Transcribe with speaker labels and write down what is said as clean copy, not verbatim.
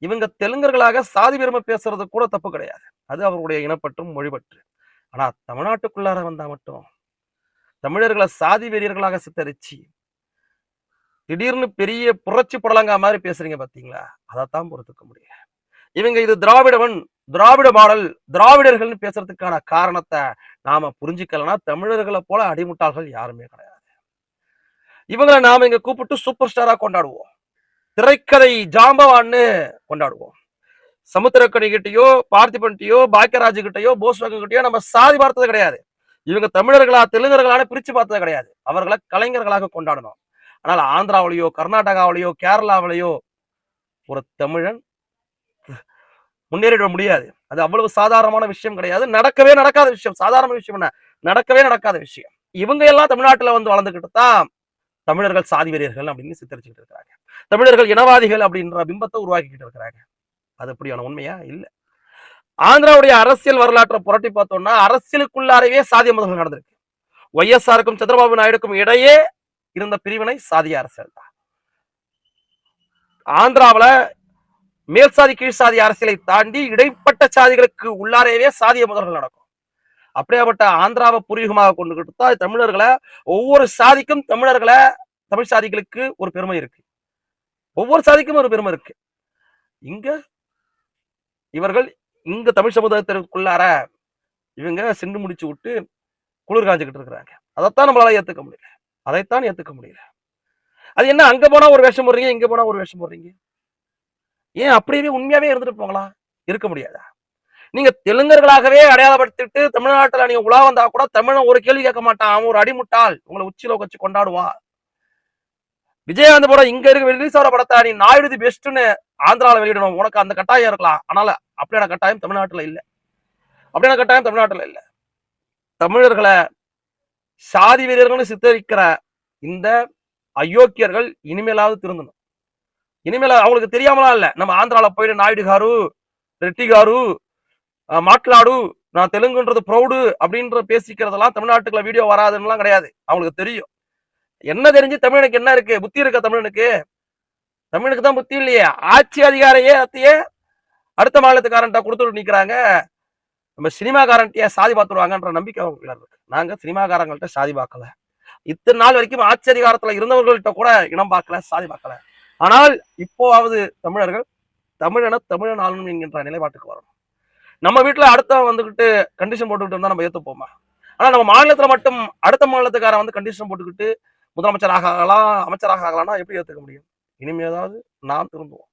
Speaker 1: இவங்க தெலுங்கர்களாக சாதி பெருமை பேசுறது கூட தப்பு கிடையாது. அது அவருடைய இனப்பற்றும் மொழிபற்று. ஆனா தமிழ்நாட்டுக்குள்ளார வந்தா மட்டும் தமிழர்களை சாதி வெறியர்களாக சித்தரிச்சு திடீர்னு பெரிய புரட்சி புடலங்கா மாதிரி பேசுறீங்க பாத்தீங்களா? அதைத்தான் பொறுத்துக்க முடியும். இவங்க இது திராவிடவன், திராவிட மாடல், திராவிடர்கள்னு பேசுறதுக்கான காரணத்தை நாம புரிஞ்சுக்கலன்னா தமிழர்களை போல அடிமுட்டாள்கள் யாருமே கிடையாது. இவங்களை நாம இங்க கூப்பிட்டு சூப்பர் ஸ்டாரா கொண்டாடுவோம். திரைக்கதை ஜாம்பவான்னு கொண்டாடுவோம். சமுத்திரக்கணி கிட்டயோ, பார்த்திபன்கிட்டயோ, பாக்கியராஜ் கிட்டயோ, போஸ்வாகன் கிட்டயோ நம்ம சாதி பார்த்தது கிடையாது. இவங்க தமிழர்களா தெலுங்கர்களான பிரிச்சு பார்த்தது கிடையாது. அவர்களை கலைஞர்களாக கொண்டாடணும். ஆனால் ஆந்திராவிலேயோ, கர்நாடகாவிலேயோ, கேரளாவிலேயோ ஒரு தமிழன் முன்னேறிட முடியாது. அது அவ்வளவு சாதாரணமான விஷயம் கிடையாது. நடக்கவே நடக்காத விஷயம். சாதாரண விஷயம் என்ன? நடக்கவே நடக்காத விஷயம். இவங்க எல்லாம் தமிழ்நாட்டுல வந்து வளர்ந்துகிட்டு தான் தமிழர்கள் சாதி வெறியர்கள் அப்படின்னு சித்தரிச்சுட்டு இருக்கிறாங்க. தமிழர்கள் இனவாதிகள் அப்படின்ற பிம்பத்தை உருவாக்கிட்டு இருக்கிறாங்க. அது அப்படியான உண்மையா? இல்ல. ஆந்திராவுடைய அரசியல் வரலாற்றை புரட்டி பார்த்தோம்னா அரசியலுக்குள்ளாரவே சாதிய முதல்கள் நடந்திருக்கு. ஒய்எஸ்ஆருக்கும் சந்திரபாபு நாயுடுக்கும் இடையே இருந்த பிரிவினை சாதிய அரசியல் தான். ஆந்திராவில மேல் சாதி கீழ் சாதி அரசியலை தாண்டி இடைப்பட்ட சாதிகளுக்கு உள்ளாரவே சாதிய முதல்கள் நடக்கும். அப்படியாப்பட்ட ஆந்திராவை பூர்வீகமாக கொண்டுகிட்டு தான் தமிழர்களை ஒவ்வொரு சாதிக்கும் தமிழர்களை தமிழ் சாதிகளுக்கு ஒரு பெருமை இருக்கு. ஒவ்வொரு சாதிக்கும் ஒரு பெருமை இருக்கு. இங்க இவர்கள் இங்க தமிழ் சமுதாயத்திற்குள்ளார இவங்க சென்று முடிச்சு விட்டு குளிர் காஞ்சுக்கிட்டு இருக்கிறாங்க. அதைத்தான் நம்மளால ஏத்துக்க முடியல. அதைத்தான் ஏத்துக்க முடியல. அது என்ன அங்க போனா ஒரு வேஷம் போடுறீங்க, இங்க போனா ஒரு வேஷம் போடுறீங்க? ஏன் அப்படியே உண்மையாவே இருந்துட்டு போங்களா? இருக்க முடியாதா? நீங்க தெலுங்கர்களாகவே அடையாளப்படுத்திட்டு தமிழ்நாட்டுல நீங்க உலா வந்தா கூட தமிழன் ஒரு கேள்வி கேட்க மாட்டான். அவன் ஒரு அடிமுட்டாள். உங்களை உச்சியில வச்சு கொண்டாடுவான். விஜயகாந்த் படம் இங்க இருக்க ரிலீஸ் ஆகிற படத்தை நீ நாயுடு பெஸ்ட்னு ஆந்திராவில் வெளியிடணும். உனக்கு அந்த கட்டாயம் இருக்கலாம். ஆனால அப்படியான கட்டாயம் தமிழ்நாட்டுல இல்ல. அப்படியான கட்டாயம் தமிழ்நாட்டுல இல்ல. தமிழர்களை சாதி வீரர்கள்னு சித்தரிக்கிற இந்த அயோக்கியர்கள் இனிமேலாவது திருந்தணும். இனிமேல அவங்களுக்கு தெரியாமலாம் இல்ல. நம்ம ஆந்திரால போயிட்டு நாயுடு காரு, ரெட்டி காரு, மாட்லாடு, நான் தெலுங்குன்றது ப்ரௌடு அப்படின்ற பேசிக்கிறதெல்லாம் தமிழ்நாட்டுக்குள்ள வீடியோ வராதுன்னு கிடையாது. அவங்களுக்கு தெரியும். என்ன தெரிஞ்சு தமிழனுக்கு என்ன இருக்கு? புத்தி இருக்க தமிழனுக்கு? தமிழனுக்கு தான் புத்தி இல்லையே. ஆட்சி அதிகாரையே அத்தையே அடுத்த மாநிலத்துக்காரன்ட்ட கொடுத்துட்டு நிக்கிறாங்க. நம்ம சினிமாக்காரன்ட்டிய சாதி பார்த்துருவாங்கன்ற நம்பிக்கை அவங்க இருக்கு. நாங்க சினிமாக்காரங்கள்ட்ட சாதி பார்க்கல. இத்தனை நாள் வரைக்கும் ஆட்சி அதிகாரத்துல இருந்தவர்கள்ட்ட கூட இனம் பார்க்கல, சாதி பார்க்கல. ஆனால் இப்போவாவது தமிழர்கள் தமிழன் ஆளுநர் என்கின்ற நிலைப்பாட்டுக்கு வரணும். நம்ம வீட்டுல அடுத்த வந்துகிட்டு கண்டிஷன் போட்டுக்கிட்டு இருந்தா நம்ம ஏத்துப்போமா? ஆனா நம்ம மாநிலத்துல மட்டும் அடுத்த மாநிலத்துக்காரன் வந்து கண்டிஷன் போட்டுக்கிட்டு முதலமைச்சராக ஆகலாம், அமைச்சராக ஆகலாம்னா எப்படி ஏத்துக்க முடியும்? இனிமேதாவது நாம் திரும்புவோம்.